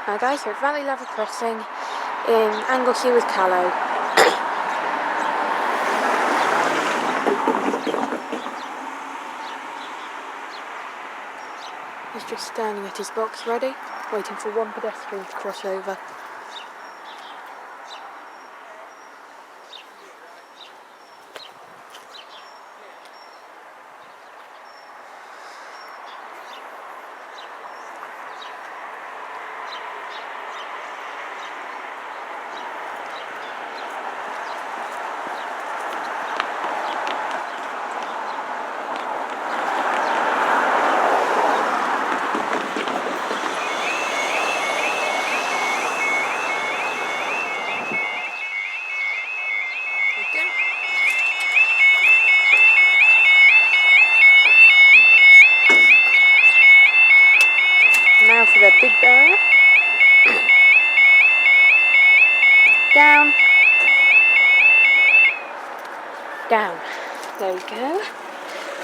Hi guys, so it's Valley Level Crossing in Anglesey with Callow. He's just standing at his box ready, waiting for one pedestrian to cross over. Now for the big barrier. Down. Down. There we go.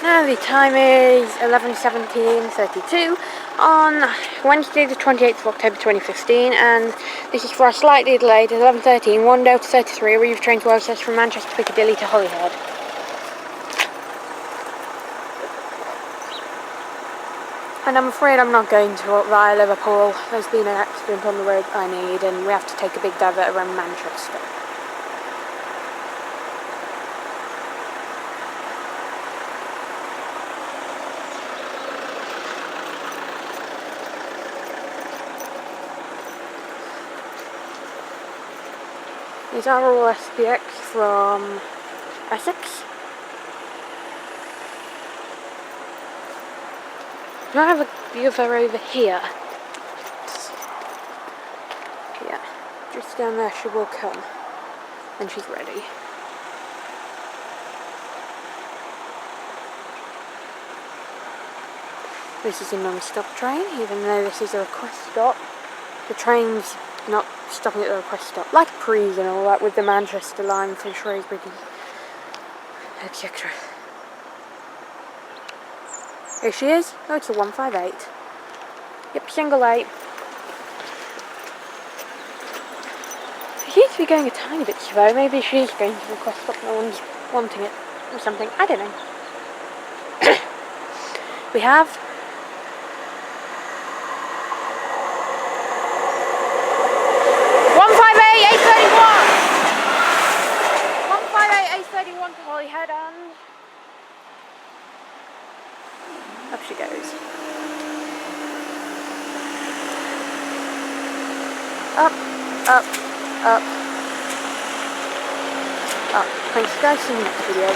Now the time is 11:17:32 on Wednesday the 28th of October 2015, and this is for a slightly delayed 11:13 1 Delta 33 Reeve train to access from Manchester Piccadilly to Holyhead. And I'm afraid I'm not going to via Liverpool. There's been an accident on the road I need, and we have to take a big divert around Manchester. These are all SPX from Essex. I have a view of her over here. Yeah, just down there she will come when she's ready. This is a non-stop train, even though this is a request stop. The train's not stopping at the request stop, like Prees and all that, with the Manchester line from Shrewsbury, etc. Here she is. Oh, it's a 158. Yep, single 8. She seems to be going a tiny bit slow. Maybe she's going to request stop, no one's wanting it or something. I don't know. We have 158 to Holyhead, and up she goes. Up, up, up, up. Thanks guys, see you in the next video.